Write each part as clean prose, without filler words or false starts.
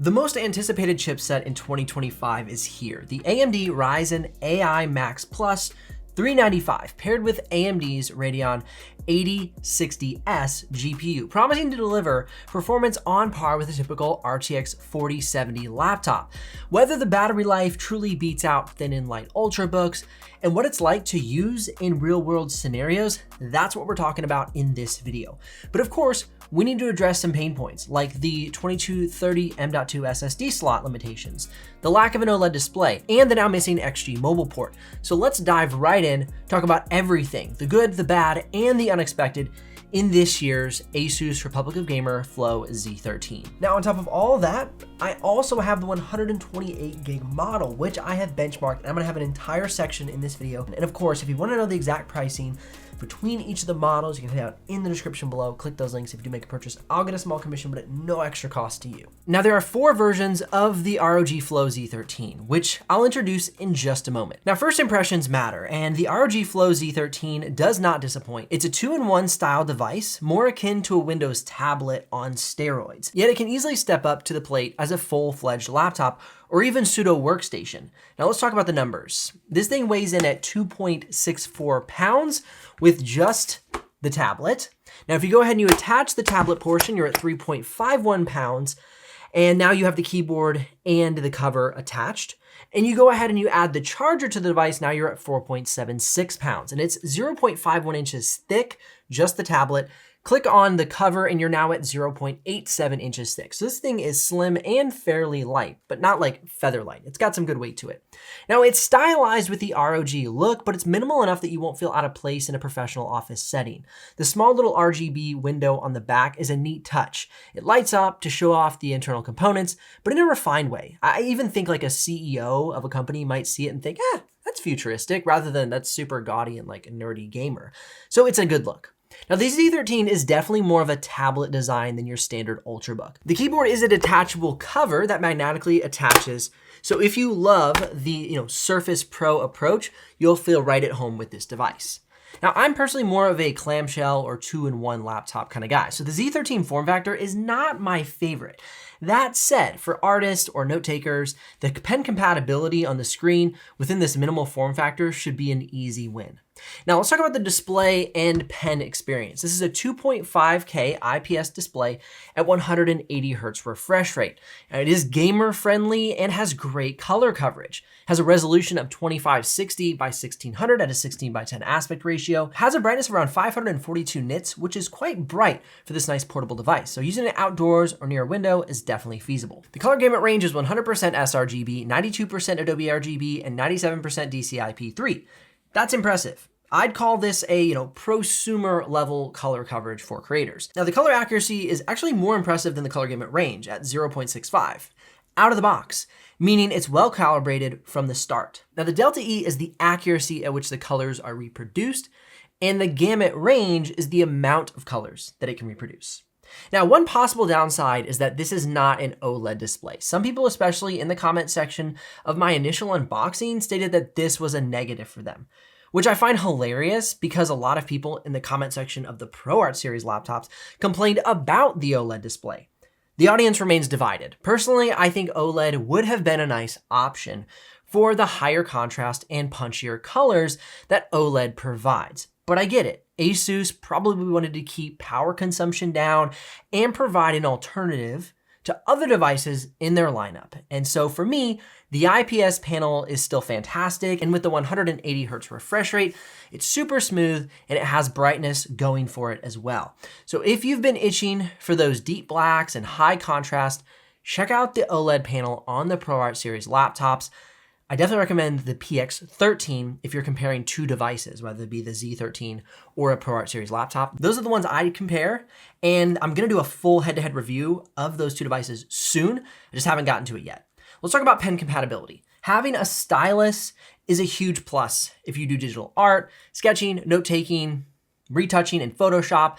The most anticipated chipset in 2025 is here, the AMD Ryzen AI Max Plus 395, paired with AMD's Radeon 8060S GPU, promising to deliver performance on par with a typical RTX 4070 laptop. Whether the battery life truly beats out thin and light ultrabooks, and what it's like to use in real-world scenarios, that's what we're talking about in this video. But of course, we need to address some pain points like the 2230 M.2 SSD slot limitations, the lack of an OLED display, and the now missing XG mobile port. So let's dive right in, talk about everything, the good, the bad, and the unexpected in this year's ASUS ROG Flow Z13. Now, on top of all that, I also have the 128 gig model, which I have benchmarked, and I'm gonna have an entire section in this video. And of course, if you wanna know the exact pricing between each of the models, you can head out in the description below, click those links. If you do make a purchase, I'll get a small commission, but at no extra cost to you. Now, there are 4 versions of the ROG Flow Z13, which I'll introduce in just a moment. Now, first impressions matter, and the ROG Flow Z13 does not disappoint. It's a 2-in-1 style device, more akin to a Windows tablet on steroids, yet it can easily step up to the plate as a full-fledged laptop or even pseudo workstation. Now let's talk about the numbers. This thing weighs in at 2.64 pounds with just the tablet. Now, if you go ahead and you attach the tablet portion, you're at 3.51 pounds. And now you have the keyboard and the cover attached. And you go ahead and you add the charger to the device, now you're at 4.76 pounds. And it's 0.51 inches thick, just the tablet. Click on the cover and you're now at 0.87 inches thick. So this thing is slim and fairly light, but not like feather light. It's got some good weight to it. Now, it's stylized with the ROG look, but it's minimal enough that you won't feel out of place in a professional office setting. The small little RGB window on the back is a neat touch. It lights up to show off the internal components, but in a refined way. I even think like a CEO of a company might see it and think, that's futuristic, rather than that's super gaudy and like a nerdy gamer. So it's a good look. Now, the Z13 is definitely more of a tablet design than your standard Ultrabook. The keyboard is a detachable cover that magnetically attaches. So if you love the Surface Pro approach, you'll feel right at home with this device. Now, I'm personally more of a clamshell or 2-in-1 laptop kind of guy, so the Z13 form factor is not my favorite. That said, for artists or note takers, the pen compatibility on the screen within this minimal form factor should be an easy win. Now, let's talk about the display and pen experience. This is a 2.5K IPS display at 180 Hertz refresh rate. Now, it is gamer friendly and has great color coverage. Has a resolution of 2560 by 1600 at a 16:10 aspect ratio. Has a brightness of around 542 nits, which is quite bright for this nice portable device. So using it outdoors or near a window is definitely feasible. The color gamut range is 100% sRGB, 92% Adobe RGB, and 97% DCI-P3. That's impressive. I'd call this a prosumer level color coverage for creators. Now, the color accuracy is actually more impressive than the color gamut range at 0.65 out of the box, meaning it's well calibrated from the start. Now, the Delta E is the accuracy at which the colors are reproduced, and the gamut range is the amount of colors that it can reproduce. Now, one possible downside is that this is not an OLED display. Some people, especially in the comment section of my initial unboxing, stated that this was a negative for them, which I find hilarious because a lot of people in the comment section of the ProArt series laptops complained about the OLED display. The audience remains divided. Personally, I think OLED would have been a nice option for the higher contrast and punchier colors that OLED provides. But I get it. ASUS probably wanted to keep power consumption down and provide an alternative to other devices in their lineup. And so for me, the IPS panel is still fantastic. And with the 180 Hertz refresh rate, it's super smooth and it has brightness going for it as well. So if you've been itching for those deep blacks and high contrast, check out the OLED panel on the ProArt series laptops. I definitely recommend the PX13 if you're comparing 2 devices, whether it be the Z13 or a ProArt series laptop. Those are the ones I compare, and I'm gonna do a full head-to-head review of those 2 devices soon. I just haven't gotten to it yet. Let's talk about pen compatibility. Having a stylus is a huge plus if you do digital art, sketching, note-taking, retouching in Photoshop.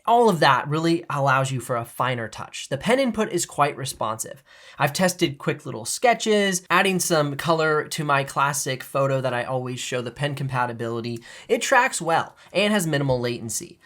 All of that really allows you for a finer touch. The pen input is quite responsive. I've tested quick little sketches, adding some color to my classic photo that I always show the pen compatibility. It tracks well and has minimal latency.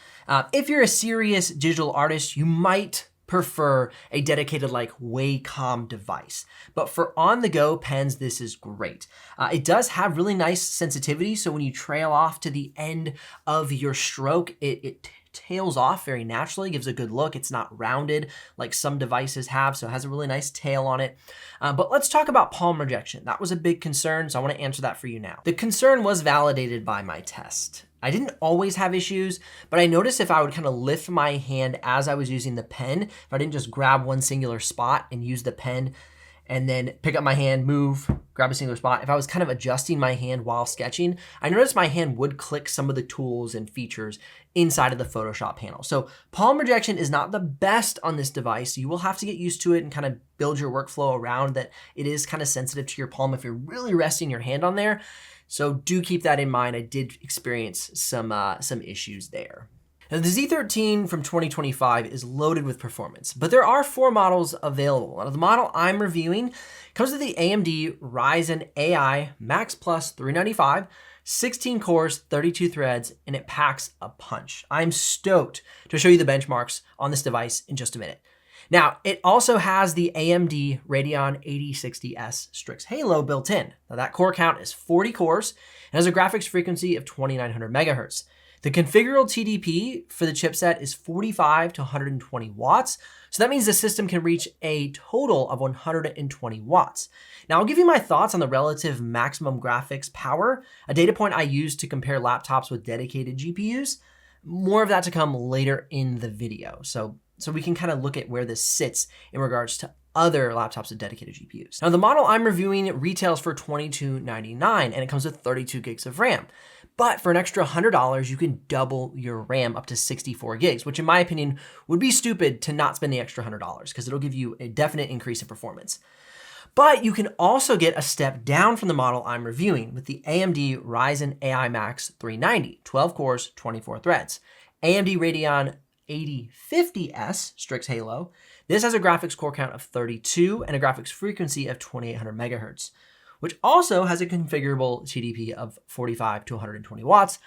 If you're a serious digital artist, you might prefer a dedicated like Wacom device. But for on-the-go pens, this is great. It does have really nice sensitivity, so when you trail off to the end of your stroke, it tails off very naturally, gives a good look. It's not rounded like some devices have, so it has a really nice tail on it. But let's talk about palm rejection. That was a big concern, so I want to answer that for you now. The concern was validated by my test. I didn't always have issues, but I noticed if I would kind of lift my hand as I was using the pen, if I didn't just grab one singular spot and use the pen and then pick up my hand, move, grab a singular spot. If I was kind of adjusting my hand while sketching, I noticed my hand would click some of the tools and features inside of the Photoshop panel. So palm rejection is not the best on this device. You will have to get used to it and kind of build your workflow around that. It is kind of sensitive to your palm if you're really resting your hand on there. So do keep that in mind. I did experience some issues there. Now, the Z13 from 2025 is loaded with performance, but there are 4 models available. Now, the model I'm reviewing comes with the AMD Ryzen AI Max Plus 395, 16 cores, 32 threads, and it packs a punch. I'm stoked to show you the benchmarks on this device in just a minute. Now, it also has the AMD Radeon 8060S Strix Halo built in. Now, that core count is 40 cores and has a graphics frequency of 2900 megahertz. The configurable TDP for the chipset is 45 to 120 watts. So that means the system can reach a total of 120 watts. Now I'll give you my thoughts on the relative maximum graphics power, a data point I use to compare laptops with dedicated GPUs. More of that to come later in the video. So we can kind of look at where this sits in regards to other laptops with dedicated GPUs. Now the model I'm reviewing retails for $22.99 and it comes with 32 gigs of RAM. But for an extra $100, you can double your RAM up to 64 gigs, which in my opinion would be stupid to not spend the extra $100 because it'll give you a definite increase in performance. But you can also get a step down from the model I'm reviewing with the AMD Ryzen AI Max 390, 12 cores, 24 threads. AMD Radeon 8050S Strix Halo. This has a graphics core count of 32 and a graphics frequency of 2800 megahertz, which also has a configurable TDP of 45 to 120 watts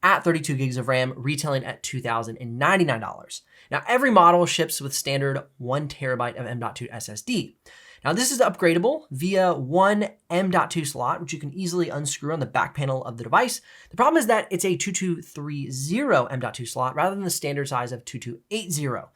at 32 gigs of RAM, retailing at $2,099. Now, every model ships with standard 1 terabyte of M.2 SSD. Now, this is upgradable via one M.2 slot, which you can easily unscrew on the back panel of the device. The problem is that it's a 2230 M.2 slot rather than the standard size of 2280.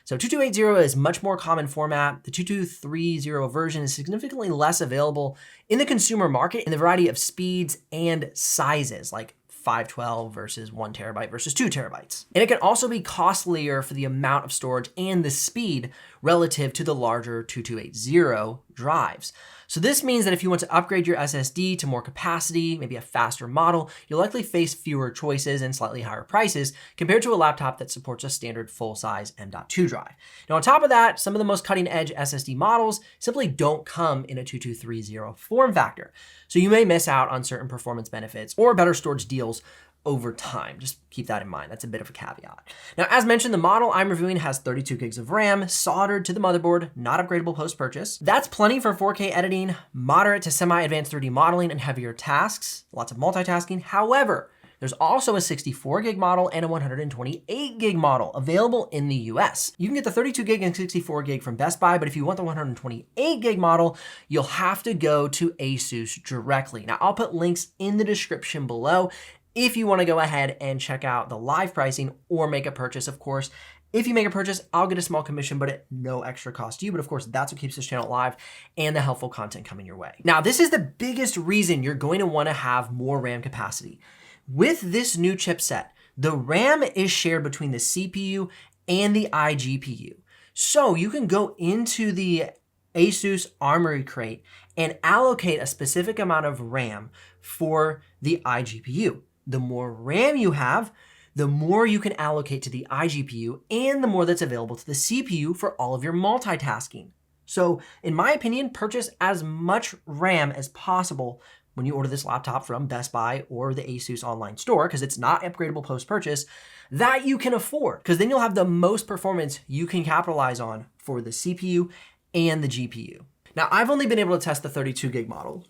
So 2280 is much more common format. The 2230 version is significantly less available in the consumer market in the variety of speeds and sizes, like 512 versus 1 terabyte versus 2 terabytes. And it can also be costlier for the amount of storage and the speed relative to the larger 2280 drives. So this means that if you want to upgrade your SSD to more capacity, maybe a faster model, you'll likely face fewer choices and slightly higher prices compared to a laptop that supports a standard full-size M.2 drive. Now on top of that, some of the most cutting-edge SSD models simply don't come in a 2230 form factor. So you may miss out on certain performance benefits or better storage deals over time. Just keep that in mind. That's a bit of a caveat. Now, as mentioned, the model I'm reviewing has 32 gigs of RAM soldered to the motherboard, not upgradable post-purchase. That's plenty for 4K editing, moderate to semi-advanced 3D modeling, and heavier tasks, lots of multitasking. However, there's also a 64 gig model and a 128 gig model available in the US. You can get the 32 gig and 64 gig from Best Buy, but if you want the 128 gig model, you'll have to go to ASUS directly. Now, I'll put links in the description below if you want to go ahead and check out the live pricing or make a purchase. Of course, if you make a purchase, I'll get a small commission, but at no extra cost to you. But of course, that's what keeps this channel live and the helpful content coming your way. Now, this is the biggest reason you're going to want to have more RAM capacity. With this new chipset, the RAM is shared between the CPU and the iGPU. So you can go into the ASUS Armory Crate and allocate a specific amount of RAM for the iGPU. The more RAM you have, the more you can allocate to the iGPU and the more that's available to the CPU for all of your multitasking. So in my opinion, purchase as much RAM as possible when you order this laptop from Best Buy or the ASUS online store, because it's not upgradable post-purchase, that you can afford, because then you'll have the most performance you can capitalize on for the CPU and the GPU. Now, I've only been able to test the 32 gig model.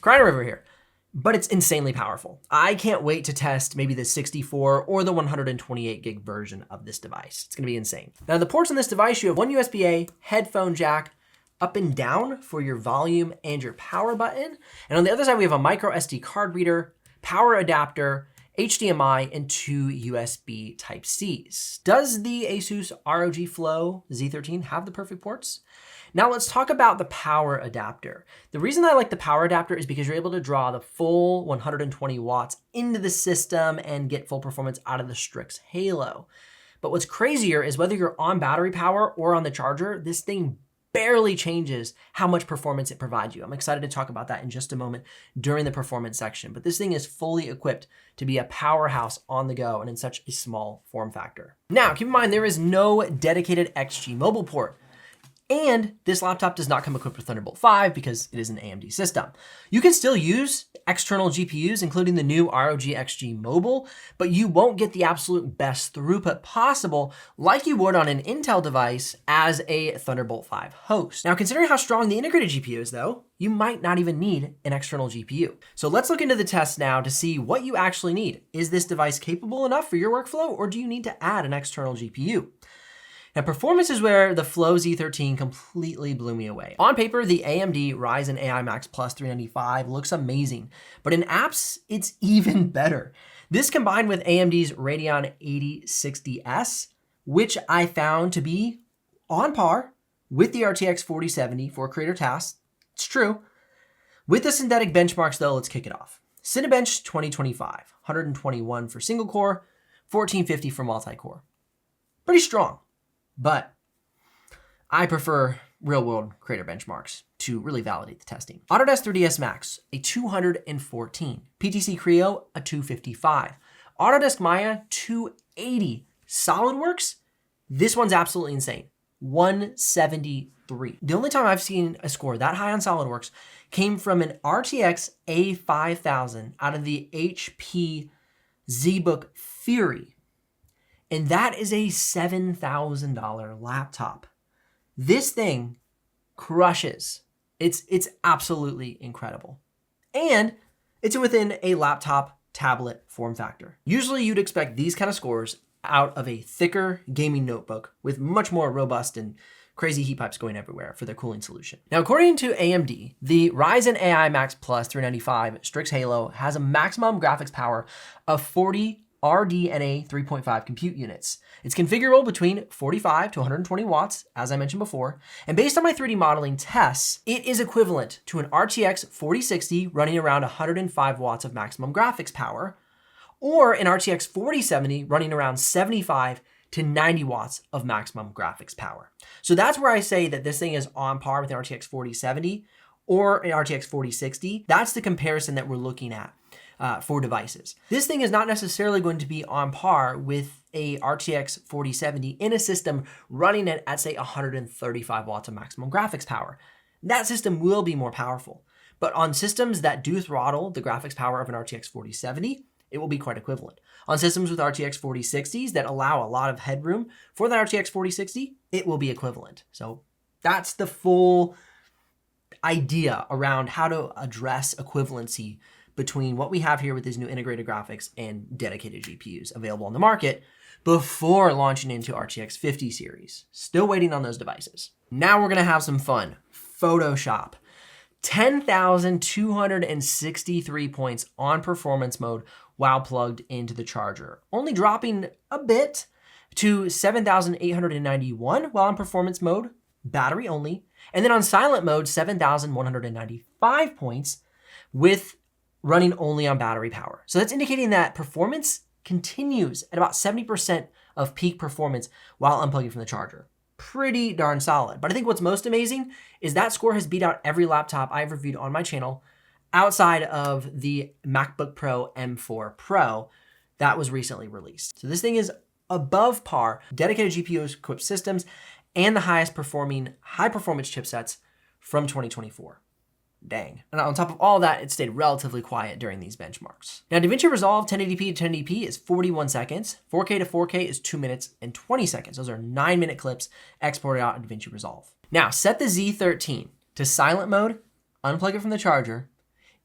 Crying a river here. but it's insanely powerful. I can't wait to test maybe the 64 or the 128 gig version of this device. It's gonna be insane. Now the ports on this device, you have one USB-A, headphone jack, up and down for your volume and your power button. And on the other side, we have a micro SD card reader, power adapter, HDMI, and 2 USB Type-Cs. Does the ASUS ROG Flow Z13 have the perfect ports? Now let's talk about the power adapter. The reason I like the power adapter is because you're able to draw the full 120 watts into the system and get full performance out of the Strix Halo. But what's crazier is whether you're on battery power or on the charger, this thing barely changes how much performance it provides you. I'm excited to talk about that in just a moment during the performance section, but this thing is fully equipped to be a powerhouse on the go and in such a small form factor. Now, keep in mind, there is no dedicated XG mobile port. And this laptop does not come equipped with Thunderbolt 5 because it is an AMD system. You can still use external GPUs, including the new ROG XG Mobile, but you won't get the absolute best throughput possible like you would on an Intel device as a Thunderbolt 5 host. Now, considering how strong the integrated GPU is though, you might not even need an external GPU. So let's look into the test now to see what you actually need. Is this device capable enough for your workflow, or do you need to add an external GPU? Now, performance is where the Flow Z13 completely blew me away. On paper, the AMD Ryzen AI Max Plus 395 looks amazing, but in apps, it's even better. This combined with AMD's Radeon 8060S, which I found to be on par with the RTX 4070 for creator tasks. It's true. With the synthetic benchmarks though, let's kick it off. Cinebench 2025, 121 for single core, 1450 for multi-core. Pretty strong. But I prefer real-world creator benchmarks to really validate the testing. Autodesk 3ds Max, a 214. PTC Creo, a 255. Autodesk Maya, 280. SolidWorks, this one's absolutely insane, 173. The only time I've seen a score that high on SolidWorks came from an RTX A5000 out of the HP ZBook Fury. And that is a $7,000 laptop. This thing crushes. It's absolutely incredible. And it's within a laptop tablet form factor. Usually you'd expect these kind of scores out of a thicker gaming notebook with much more robust and crazy heat pipes going everywhere for their cooling solution. Now, according to AMD, the Ryzen AI Max Plus 395 Strix Halo has a maximum graphics power of 40 RDNA 3.5 compute units. It's configurable between 45 to 120 watts, as I mentioned before, and based on my 3D modeling tests, it is equivalent to an RTX 4060 running around 105 watts of maximum graphics power, or an RTX 4070 running around 75 to 90 watts of maximum graphics power. So that's where I say that this thing is on par with an RTX 4070 or an RTX 4060. That's the comparison that we're looking at for devices. This thing is not necessarily going to be on par with a RTX 4070 in a system running at say 135 watts of maximum graphics power. That system will be more powerful, but on systems that do throttle the graphics power of an RTX 4070, it will be quite equivalent. On systems with RTX 4060s that allow a lot of headroom for that RTX 4060, it will be equivalent. So that's the full idea around how to address equivalency between what we have here with these new integrated graphics and dedicated GPUs available on the market before launching into RTX 50 series. Still waiting on those devices. Now we're gonna have some fun. Photoshop. 10,263 points on performance mode while plugged into the charger, only dropping a bit to 7,891 while in performance mode, battery only, and then on silent mode, 7,195 points with running only on battery power. So that's indicating that performance continues at about 70% of peak performance while unplugging from the charger. Pretty darn solid. But I think what's most amazing is that score has beat out every laptop I've reviewed on my channel outside of the MacBook Pro M4 Pro that was recently released. So this thing is above par, dedicated GPU equipped systems, and the highest performing high performance chipsets from 2024. Dang. And on top of all that, it stayed relatively quiet during these benchmarks. Now, DaVinci Resolve 1080p to 1080p is 41 seconds. 4K to 4K is 2 minutes and 20 seconds. Those are 9-minute clips exported out in DaVinci Resolve. Now, set the Z13 to silent mode, unplug it from the charger,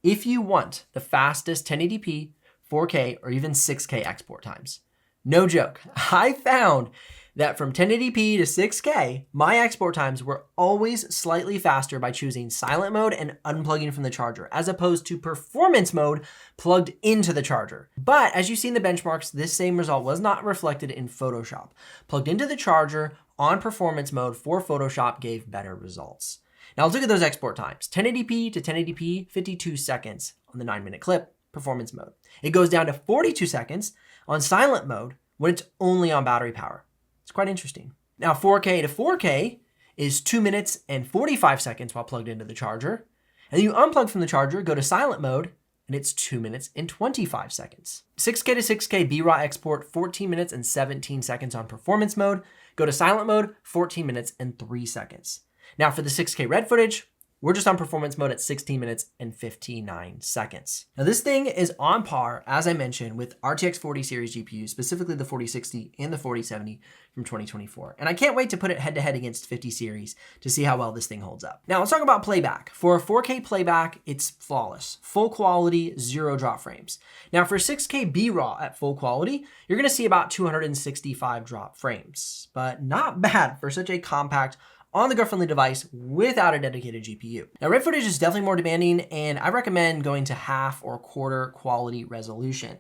if you want the fastest 1080p, 4K, or even 6K export times. No joke. I found that from 1080p to 6K, my export times were always slightly faster by choosing silent mode and unplugging from the charger, as opposed to performance mode plugged into the charger. But as you see in the benchmarks, this same result was not reflected in Photoshop. Plugged into the charger on performance mode for Photoshop gave better results. Now let's look at those export times. 1080p to 1080p, 52 seconds on the 9-minute clip, performance mode. It goes down to 42 seconds on silent mode when it's only on battery power. It's quite interesting. Now 4K to 4K is 2 minutes and 45 seconds while plugged into the charger. And you unplug from the charger, go to silent mode, and it's 2 minutes and 25 seconds. 6K to 6K BRAW export, 14 minutes and 17 seconds on performance mode. Go to silent mode, 14 minutes and 3 seconds. Now for the 6K red footage, we're just on performance mode at 16 minutes and 59 seconds. Now this thing is on par, as I mentioned, with RTX 40 series GPUs, specifically the 4060 and the 4070 from 2024. And I can't wait to put it head to head against 50 series to see how well this thing holds up. Now let's talk about playback. For a 4K playback, it's flawless. Full quality, 0 drop frames. Now for 6K BRAW at full quality, you're gonna see about 265 drop frames, but not bad for such a compact on-the-go friendly device without a dedicated GPU. Now red footage is definitely more demanding, and I recommend going to half or quarter quality resolution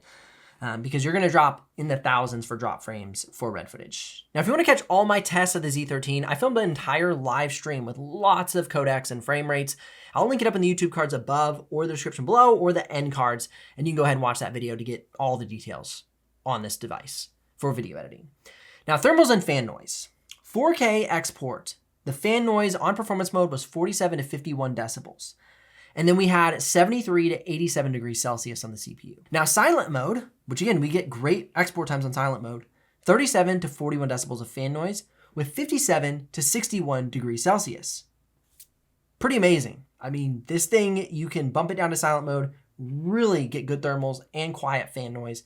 because you're gonna drop in the thousands for drop frames for red footage. Now if you wanna catch all my tests of the Z13, I filmed an entire live stream with lots of codecs and frame rates. I'll link it up in the YouTube cards above or the description below or the end cards, and you can go ahead and watch that video to get all the details on this device for video editing. Now thermals and fan noise. 4K export. The fan noise on performance mode was 47 to 51 decibels. And then we had 73 to 87 degrees Celsius on the CPU. Now silent mode, which again, we get great export times on silent mode, 37 to 41 decibels of fan noise with 57 to 61 degrees Celsius. Pretty amazing. I mean, this thing, you can bump it down to silent mode, really get good thermals and quiet fan noise.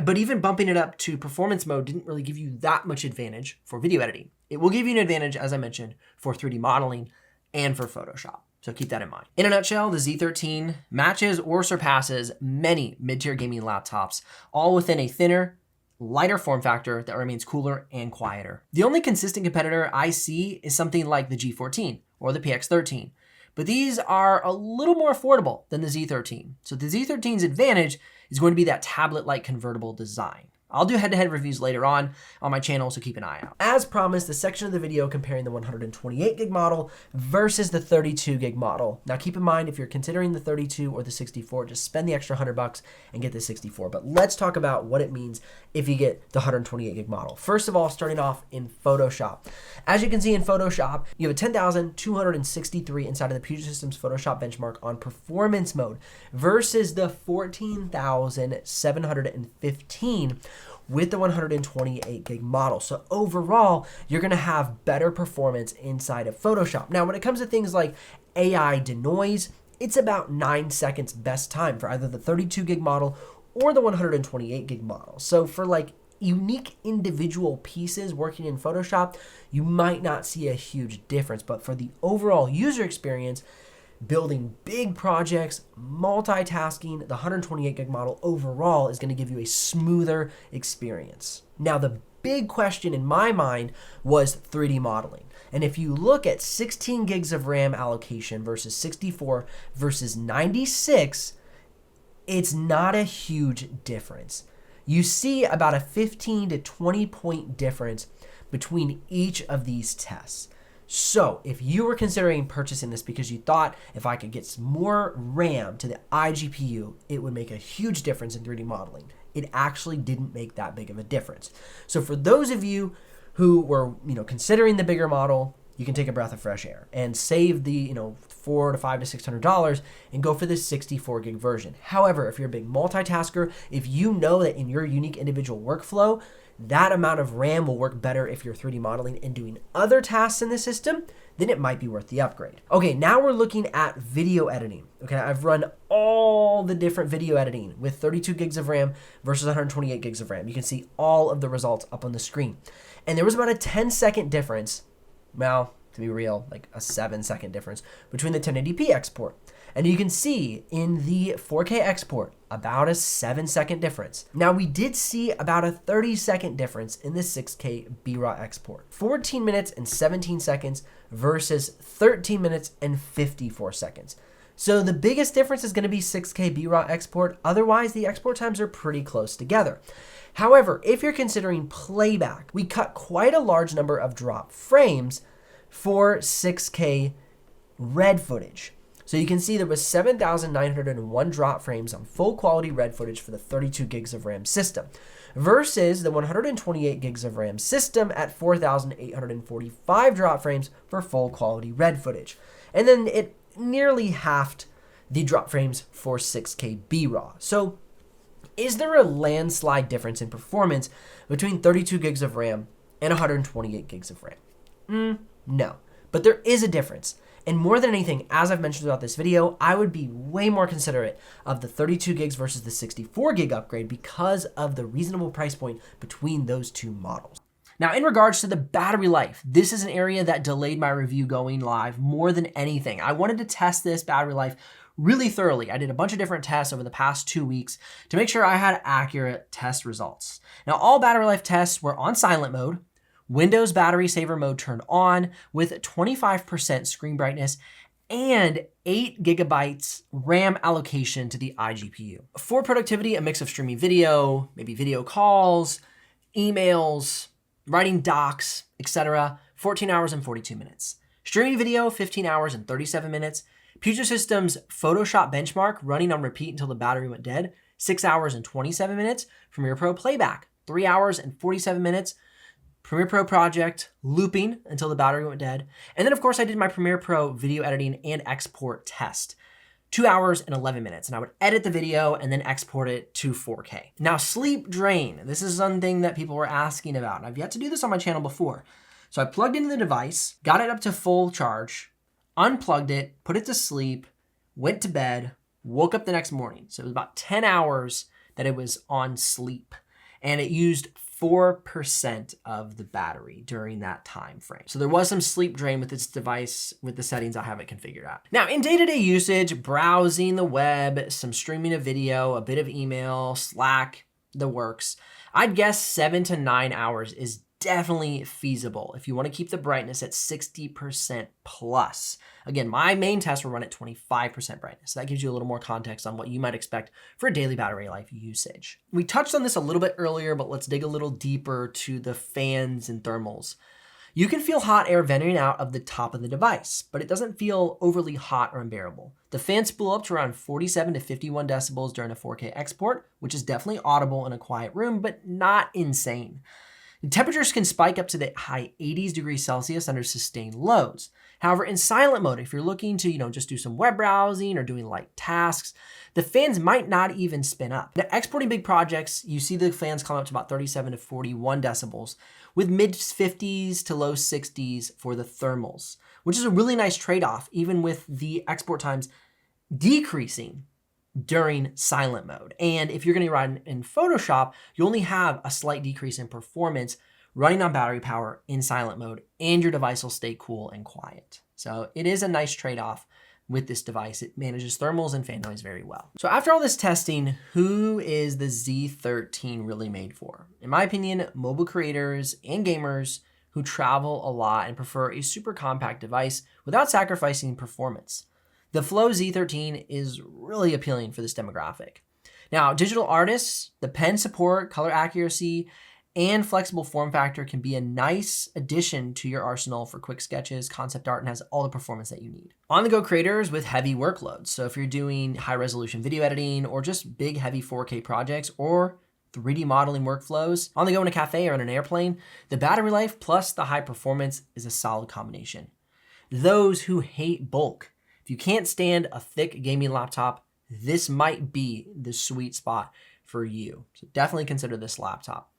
But even bumping it up to performance mode didn't really give you that much advantage for video editing. It will give you an advantage, as I mentioned, for 3D modeling and for Photoshop. So keep that in mind. In a nutshell, the Z13 matches or surpasses many mid-tier gaming laptops, all within a thinner, lighter form factor that remains cooler and quieter. The only consistent competitor I see is something like the G14 or the PX13. But these are a little more affordable than the Z13. So the Z13's advantage is going to be that tablet-like convertible design. I'll do head-to-head reviews later on my channel, so keep an eye out. As promised, the section of the video comparing the 128 gig model versus the 32 gig model. Now keep in mind, if you're considering the 32 or the 64, just spend the extra $100 and get the 64. But let's talk about what it means if you get the 128 gig model. First of all, starting off in Photoshop. As you can see in Photoshop, you have a 10,263 inside of the Puget Systems Photoshop benchmark on performance mode versus the 14,715 with the 128 gig model. So overall, you're gonna have better performance inside of Photoshop. Now, when it comes to things like AI denoise, it's about 9 seconds best time for either the 32 gig model or the 128 gig model. So for like unique individual pieces working in Photoshop, you might not see a huge difference, but for the overall user experience, building big projects, multitasking, the 128 gig model overall is going to give you a smoother experience. Now, the big question in my mind was 3D modeling. And if you look at 16 gigs of RAM allocation versus 64 versus 96, it's not a huge difference. You see about a 15 to 20 point difference between each of these tests. So if you were considering purchasing this because you thought if I could get some more RAM to the iGPU, it would make a huge difference in 3D modeling, it actually didn't make that big of a difference. So for those of you who were, considering the bigger model, you can take a breath of fresh air and save the, $400 to $500 to $600 and go for this 64 gig version. However, if you're a big multitasker, if you know that in your unique individual workflow, that amount of RAM will work better if you're 3D modeling and doing other tasks in the system, then it might be worth the upgrade. Okay, now we're looking at video editing. Okay, I've run all the different video editing with 32 gigs of RAM versus 128 gigs of RAM. You can see all of the results up on the screen. And there was about a 10-second difference. Well, to be real, like a 7-second difference between the 1080p export. And you can see in the 4K export, about a 7-second difference. Now we did see about a 30-second difference in the 6K BRAW export. 14 minutes and 17 seconds versus 13 minutes and 54 seconds. So the biggest difference is gonna be 6K BRAW export. Otherwise, the export times are pretty close together. However, if you're considering playback, we cut quite a large number of drop frames for 6K red footage. So you can see there was 7,901 drop frames on full quality red footage for the 32 gigs of RAM system versus the 128 gigs of RAM system at 4,845 drop frames for full quality red footage. And then it nearly halved the drop frames for 6K BRAW. So is there a landslide difference in performance between 32 gigs of RAM and 128 gigs of RAM? No, but there is a difference. And more than anything, as I've mentioned throughout this video, I would be way more considerate of the 32 gigs versus the 64 gig upgrade because of the reasonable price point between those two models. Now, in regards to the battery life, this is an area that delayed my review going live more than anything. I wanted to test this battery life really thoroughly. I did a bunch of different tests over the past 2 weeks to make sure I had accurate test results. Now, all battery life tests were on silent mode, Windows battery saver mode turned on with 25% screen brightness and 8 gigabytes RAM allocation to the iGPU. For productivity, a mix of streaming video, maybe video calls, emails, writing docs, etc. 14 hours and 42 minutes. Streaming video, 15 hours and 37 minutes. Puget Systems Photoshop benchmark running on repeat until the battery went dead, 6 hours and 27 minutes. Premiere Pro Playback, 3 hours and 47 minutes. Premiere Pro project, looping until the battery went dead. And then of course I did my Premiere Pro video editing and export test, 2 hours and 11 minutes. And I would edit the video and then export it to 4K. Now sleep drain, this is something that people were asking about. And I've yet to do this on my channel before. So I plugged into the device, got it up to full charge, unplugged it, put it to sleep, went to bed, woke up the next morning. So it was about 10 hours that it was on sleep. And it used 4% of the battery during that time frame. So there was some sleep drain with this device with the settings I have it configured at. Now in day-to-day usage, browsing the web, some streaming of video, a bit of email, Slack, the works, I'd guess 7 to 9 hours is definitely feasible if you want to keep the brightness at 60% plus. Again, my main test will run at 25% brightness. So that gives you a little more context on what you might expect for daily battery life usage. We touched on this a little bit earlier, but let's dig a little deeper to the fans and thermals. You can feel hot air venting out of the top of the device, but it doesn't feel overly hot or unbearable. The fan spool up to around 47 to 51 decibels during a 4K export, which is definitely audible in a quiet room, but not insane. Temperatures can spike up to the high 80s degrees Celsius under sustained loads. However, in silent mode, if you're looking to, just do some web browsing or doing light tasks, the fans might not even spin up. Now, exporting big projects, you see the fans come up to about 37 to 41 decibels with mid 50s to low 60s for the thermals, which is a really nice trade-off, even with the export times decreasing during silent mode. And if you're going to run in Photoshop, you only have a slight decrease in performance running on battery power in silent mode, and your device will stay cool and quiet. So it is a nice trade-off with this device. It manages thermals and fan noise very well. So after all this testing, who is the Z13 really made for? In my opinion, mobile creators and gamers who travel a lot and prefer a super compact device without sacrificing performance. The Flow Z13 is really appealing for this demographic. Now, digital artists, the pen support, color accuracy, and flexible form factor can be a nice addition to your arsenal for quick sketches, concept art, and has all the performance that you need. On-the-go creators with heavy workloads. So if you're doing high-resolution video editing or just big, heavy 4K projects or 3D modeling workflows, on the go in a cafe or in an airplane, the battery life plus the high performance is a solid combination. Those who hate bulk, if you can't stand a thick gaming laptop, this might be the sweet spot for you. So definitely consider this laptop.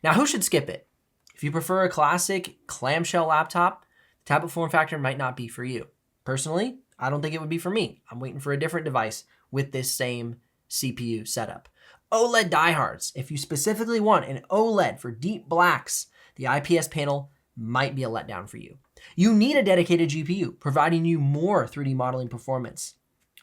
Now, who should skip it? If you prefer a classic clamshell laptop, the tablet form factor might not be for you. Personally, I don't think it would be for me. I'm waiting for a different device with this same CPU setup. OLED diehards, if you specifically want an OLED for deep blacks, the IPS panel might be a letdown for you. You need a dedicated GPU, providing you more 3D modeling performance.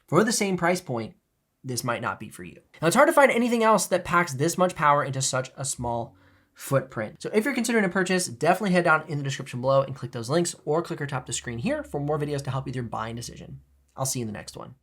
For the same price point, this might not be for you. Now, it's hard to find anything else that packs this much power into such a small footprint. So if you're considering a purchase, definitely head down in the description below and click those links, or click or tap the screen here for more videos to help you with your buying decision. I'll see you in the next one.